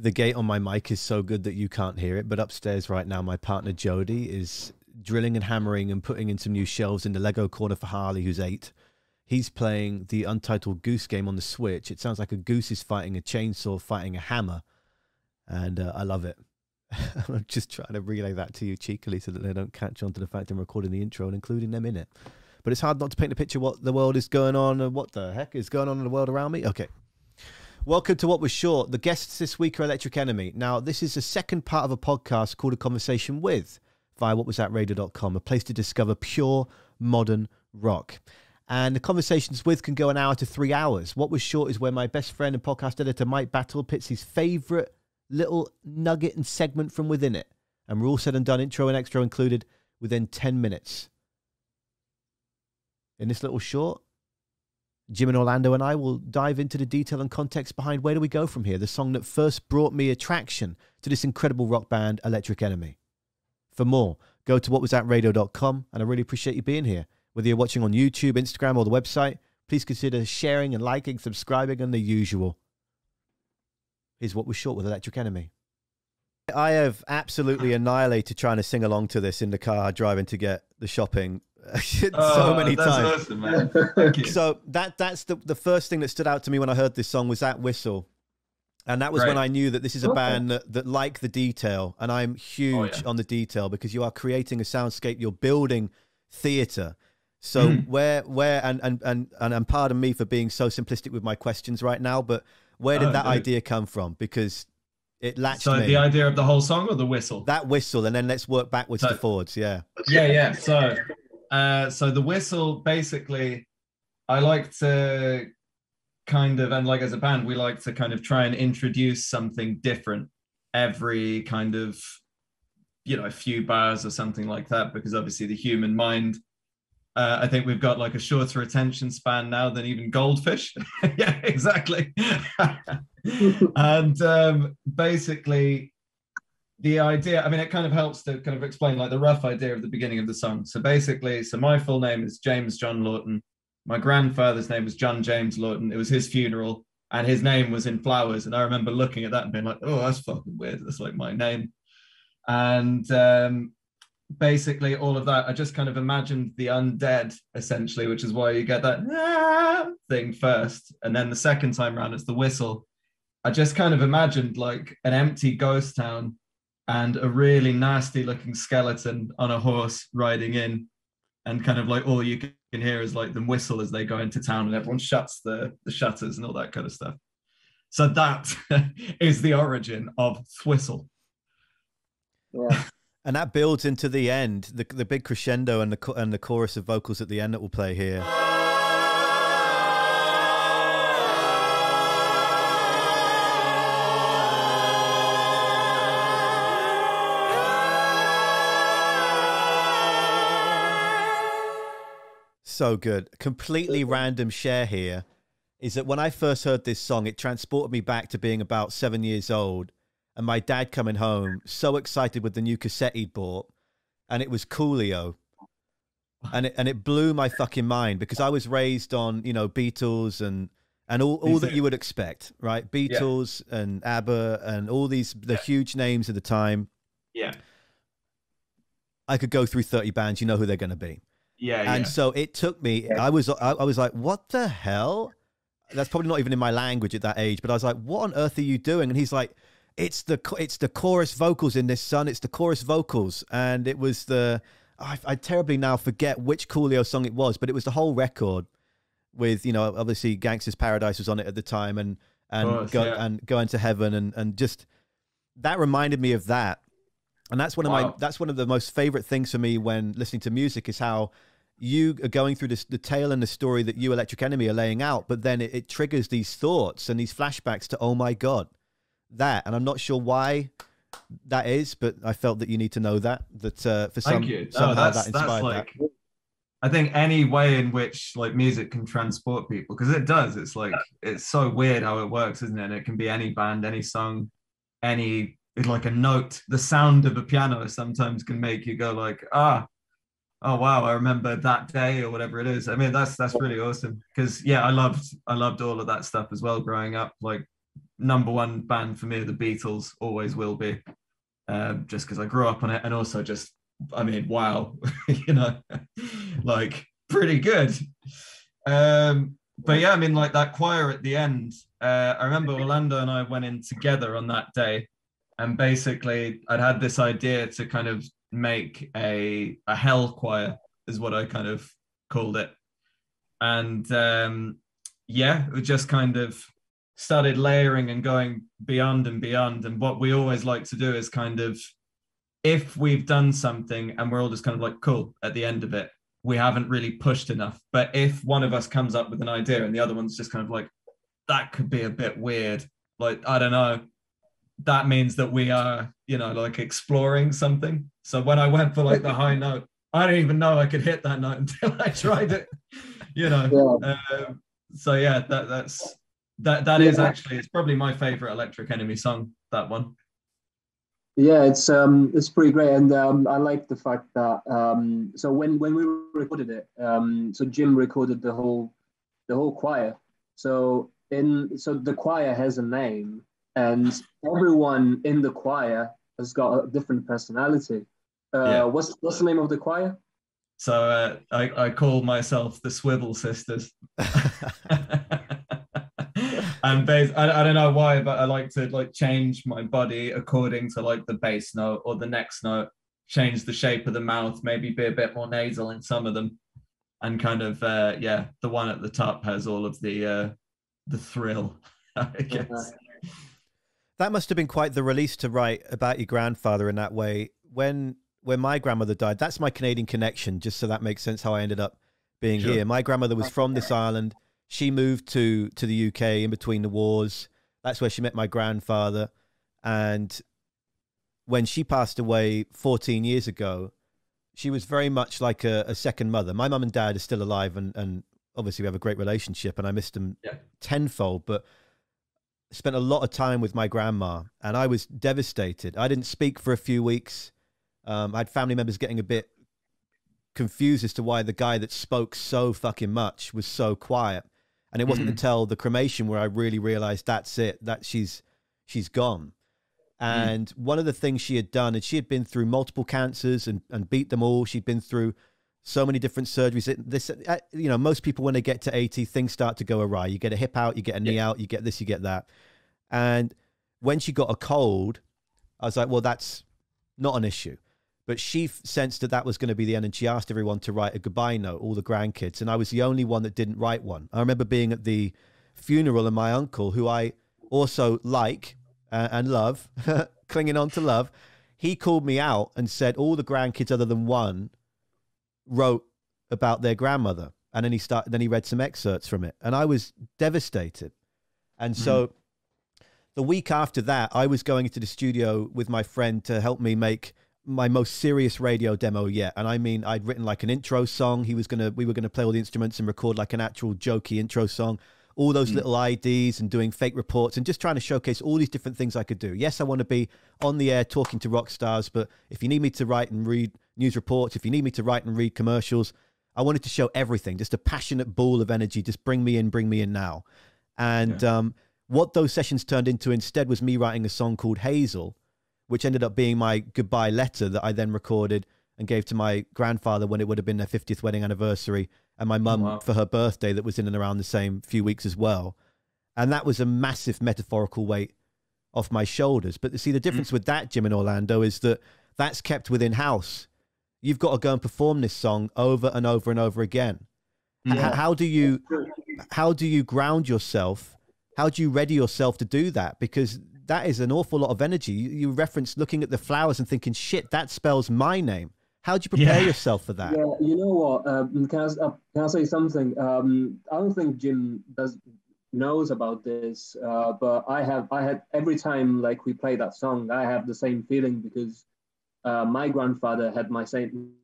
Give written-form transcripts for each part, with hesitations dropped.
The gate on my mic is so good that you can't hear it, but upstairs right now, my partner Jody is drilling and hammering and putting in some new shelves in the Lego corner for Harley, who's 8. He's playing the Untitled Goose game on the Switch. It sounds like a goose is fighting a chainsaw, fighting a hammer, and I love it. I'm just trying to relay that to you cheekily so that they don't catch on to the fact I'm recording the intro and including them in it. But it's hard not to paint a picture of what the world is going on and what the heck is going on in the world around me. Okay. Welcome to What Was Short. The guests this week are Electric Enemy. Now, this is the second part of a podcast called A Conversation With via whatwasthatradio.com, a place to discover pure modern rock. And the conversations with can go an hour to 3 hours. What Was Short is where my best friend and podcast editor Mike Battle pits his favorite little nugget and segment from within it. And we're all said and done, intro and extra included, within 10 minutes. In this little short, Jim and Orlando and I will dive into the detail and context behind where do we go from here, the song that first brought me attraction to this incredible rock band, Electric Enemy. For more, go to whatwasthatradio.com, and I really appreciate you being here. Whether you're watching on YouTube, Instagram, or the website, please consider sharing and liking, subscribing, and the usual. Here's What Was Short with Electric Enemy. I have absolutely annihilated trying to sing along to this in the car driving to get the shopping so many times. Awesome, man. Thank you. So that's the first thing that stood out to me when I heard this song was that whistle. And that was when I knew that this is a band that like the detail. And I'm huge on the detail because you are creating a soundscape, you're building theater. So and pardon me for being so simplistic with my questions right now, but where did that idea come from? Because it latched me. So the idea of the whole song or the whistle? That whistle, and then let's work backwards to forwards, yeah. Yeah. So the whistle, basically, I like to kind of, and like as a band, we like to kind of try and introduce something different every kind of, a few bars or something like that, because obviously the human mind, I think we've got like a shorter attention span now than even goldfish. Yeah, exactly. And basically the idea, I mean, it kind of helps to kind of explain like the rough idea of the beginning of the song. So basically, my full name is James John Lawton. My grandfather's name was John James Lawton. It was his funeral and his name was in flowers. And I remember looking at that and being like, oh, that's fucking weird. That's like my name. And basically all of that, I just kind of imagined the undead essentially, which is why you get that thing first. And then the second time around, it's the whistle. I just kind of imagined like an empty ghost town and a really nasty looking skeleton on a horse riding in, and kind of like all you can hear is like them whistle as they go into town and everyone shuts the shutters and all that kind of stuff. So that is the origin of Thwhistle. Yeah. And that builds into the end, the big crescendo and the chorus of vocals at the end that will play here. So good. Completely random share here is that when I first heard this song, it transported me back to being about 7 years old. And my dad coming home, so excited with the new cassette he'd bought, and it was Coolio. And it blew my fucking mind because I was raised on, Beatles and all that you would expect, right? Beatles and ABBA and all the huge names of the time. Yeah. I could go through 30 bands, you know who they're going to be. Yeah. And so it took me, I was like, what the hell? That's probably not even in my language at that age, but I was like, what on earth are you doing? And he's like, it's the chorus vocals in this, son. It's the chorus vocals. And it was I terribly now forget which Coolio song it was, but it was the whole record with, obviously Gangsta's Paradise was on it at the time and Going to Heaven and just that reminded me of that. And that's one of the most favorite things for me when listening to music is how you are going through the tale and the story that you, Electric Enemy, are laying out, but then it triggers these thoughts and these flashbacks to, oh my God, that. And I'm not sure why that is, but I felt that you need to know that for somehow that inspired like, that. I think any way in which like music can transport people, because it does. It's like, it's so weird how it works, isn't it? And it can be any band, any song, like a note. The sound of a piano sometimes can make you go like, oh wow, I remember that day or whatever it is. I mean, that's really awesome because I loved all of that stuff as well growing up. Like number one band for me are the Beatles, always will be, just because I grew up on it, and also just, I mean, wow, you know, like pretty good. But yeah, I mean, like that choir at the end, I remember Orlando and I went in together on that day, and basically I'd had this idea to kind of make a hell choir, is what I kind of called it. And yeah, it just kind of started layering and going beyond and beyond. And what we always like to do is kind of, if we've done something and we're all just kind of like, cool, at the end of it, we haven't really pushed enough. But if one of us comes up with an idea and the other one's just kind of like, that could be a bit weird, like, I don't know, that means that we are, you know, like exploring something. So when I went for like the high note, I didn't even know I could hit that note until I tried it, you know. Yeah. So yeah, that is actually, it's probably my favorite Electric Enemy song, that one. Yeah, it's pretty great, and I like the fact that so when we recorded it, so Jim recorded the whole choir. So the choir has a name, and everyone in the choir has got a different personality. Yeah. What's the name of the choir? So I call myself the Swivel Sisters. And I don't know why, but I like to like change my body according to like the bass note or the next note, change the shape of the mouth, maybe be a bit more nasal in some of them, and kind of yeah, the one at the top has all of the thrill, I guess. That must have been quite the release to write about your grandfather in that way. When my grandmother died, that's my Canadian connection, just so that makes sense how I ended up being here. My grandmother was from this island. She moved to the UK in between the wars. That's where she met my grandfather. And when she passed away 14 years ago, she was very much like a second mother. My mum and dad are still alive, and obviously we have a great relationship, and I missed them tenfold, but spent a lot of time with my grandma, and I was devastated. I didn't speak for a few weeks. I had family members getting a bit confused as to why the guy that spoke so fucking much was so quiet. And it wasn't until the cremation where I really realized that's it, that she's gone. And one of the things she had done, and she had been through multiple cancers and beat them all. She'd been through so many different surgeries. This, you know, most people when they get to 80, things start to go awry. You get a hip out, you get a knee out, you get this, you get that. And when she got a cold, I was like, well, that's not an issue. But she sensed that was going to be the end, and she asked everyone to write a goodbye note, all the grandkids, and I was the only one that didn't write one. I remember being at the funeral of my uncle, who I also like and love, clinging on to love. He called me out and said all the grandkids other than one wrote about their grandmother, and then he read some excerpts from it, and I was devastated. And so the week after that, I was going into the studio with my friend to help me make my most serious radio demo yet. And I mean, I'd written like an intro song. We were gonna play all the instruments and record like an actual jokey intro song, all those little IDs and doing fake reports and just trying to showcase all these different things I could do. Yes, I want to be on the air talking to rock stars, but if you need me to write and read news reports, if you need me to write and read commercials, I wanted to show everything, just a passionate ball of energy, just bring me in now. And what those sessions turned into instead was me writing a song called Hazel, which ended up being my goodbye letter that I then recorded and gave to my grandfather when it would have been their 50th wedding anniversary, and my mum for her birthday that was in and around the same few weeks as well. And that was a massive metaphorical weight off my shoulders. But see, the difference with that, Jim, in Orlando, is that that's kept within house. You've got to go and perform this song over and over and over again. How do you ground yourself? How do you ready yourself to do that? Because that is an awful lot of energy. You referenced looking at the flowers and thinking, shit, that spells my name. How do you prepare yourself for that? Yeah, you know what? Can I say something? I don't think Jim knows about this, but I had every time like we play that song, I have the same feeling because my grandfather had my same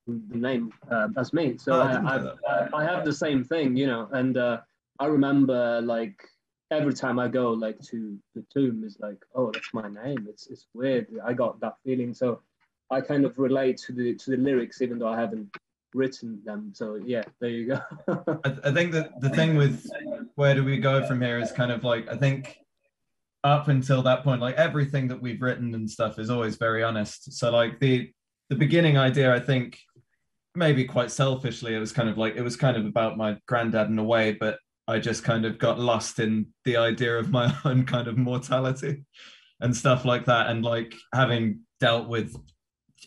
name as me. So I have the same thing, you know. And I remember like every time I go like to the tomb, it's like, oh, that's my name. It's weird. I got that feeling. So I kind of relate to the lyrics, even though I haven't written them. So yeah, there you go. I think that the thing with where do we go from here is kind of like, I think up until that point, like everything that we've written and stuff is always very honest. So like the beginning idea, I think maybe quite selfishly, it was kind of about my granddad in a way, but I just kind of got lost in the idea of my own kind of mortality and stuff like that. And like having dealt with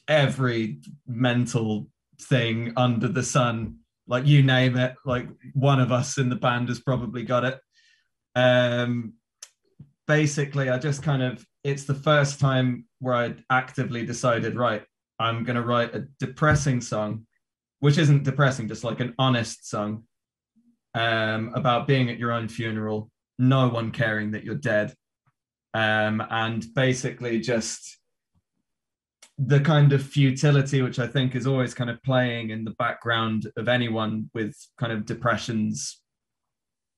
every mental thing under the sun, like you name it, like one of us in the band has probably got it. Basically, I just kind of, it's the first time where I actively decided, right, I'm going to write a depressing song, which isn't depressing, just like an honest song about being at your own funeral, no one caring that you're dead. And basically just the kind of futility, which I think is always kind of playing in the background of anyone with kind of depression's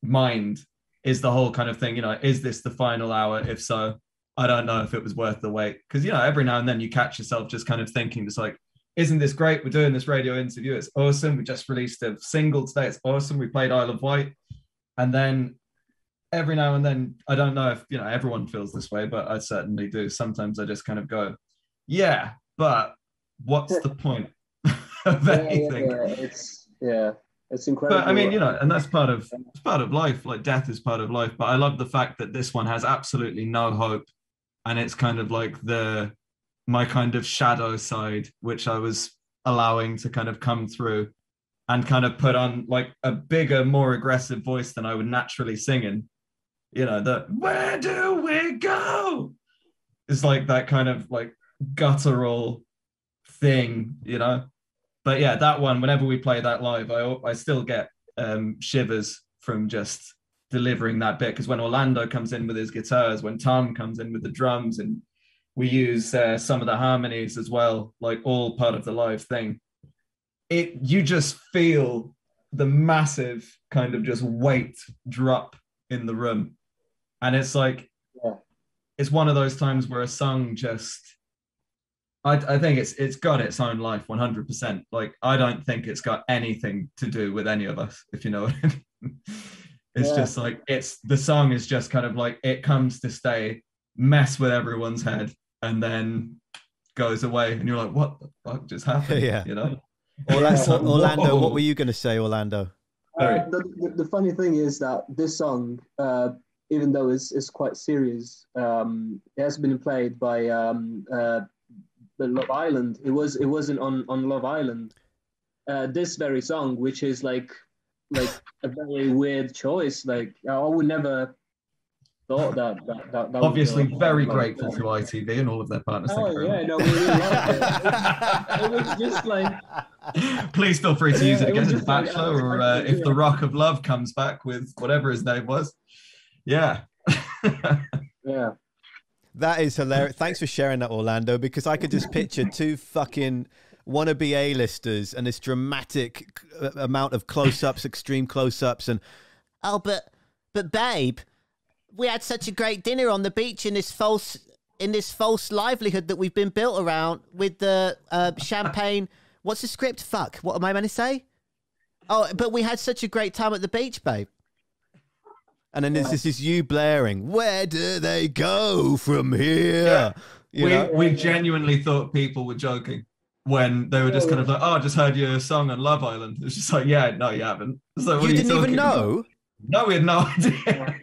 mind, is the whole kind of thing, you know, is this the final hour? If so, I don't know if it was worth the wait. Because, you know, every now and then you catch yourself just kind of thinking, it's like, isn't this great? We're doing this radio interview. It's awesome. We just released a single today. It's awesome. We played Isle of Wight. And then every now and then, I don't know if, you know, everyone feels this way, but I certainly do. Sometimes I just kind of go, yeah, but what's the point of anything? It's incredible. But I mean, you know, and that's part of life. Like death is part of life. But I love the fact that this one has absolutely no hope, and it's kind of like my kind of shadow side, which I was allowing to kind of come through, and kind of put on like a bigger, more aggressive voice than I would naturally sing in. You know, the where do we go? It's like that kind of like guttural thing, you know. But yeah, that one, whenever we play that live, I still get shivers from just delivering that bit. Because when Orlando comes in with his guitars, when Tom comes in with the drums, and we use some of the harmonies as well, like all part of the live thing, you just feel the massive kind of just weight drop in the room. And it's like, it's one of those times where a song just, I think it's got its own life 100%. Like, I don't think it's got anything to do with any of us, if you know what I mean. It's just like, the song is just kind of like, it comes to stay, mess with everyone's head, and then goes away. And you're like, what the fuck just happened? Yeah. You know? Orlando, what were you going to say, Orlando? The funny thing is that this song, even though it's quite serious, it has been played by the Love Island. It wasn't on Love Island. This very song, which is like a very weird choice. Like, I would never thought that obviously was, very grateful to ITV and all of their partners. Oh yeah, no, we really loved it. It was just like, please feel free to use it again in The Bachelor, or if The Rock of Love comes back with whatever his name was. Yeah. Yeah. That is hilarious. Thanks for sharing that, Orlando, because I could just picture two fucking wannabe A-listers and this dramatic amount of close-ups, extreme close-ups, and but babe, we had such a great dinner on the beach in this false livelihood that we've been built around with the champagne. What's the script? Fuck. What am I meant to say? Oh, but we had such a great time at the beach, babe. And then this is you blaring, where do they go from here? Yeah. We genuinely thought people were joking when they were just kind of like, oh, I just heard your song on Love Island. It was just like, yeah, no, you haven't. So you didn't even know? About? No, we had no idea.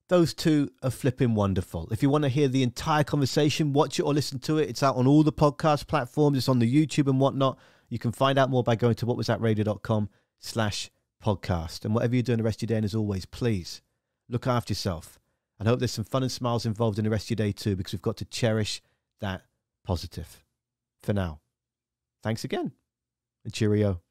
Those two are flipping wonderful. If you want to hear the entire conversation, watch it or listen to it. It's out on all the podcast platforms. It's on the YouTube and whatnot. You can find out more by going to whatwasthatradio.com/podcast. And whatever you're doing the rest of your day, and as always, please look after yourself. And I hope there's some fun and smiles involved in the rest of your day too, because we've got to cherish that positive. For now, thanks again, and cheerio.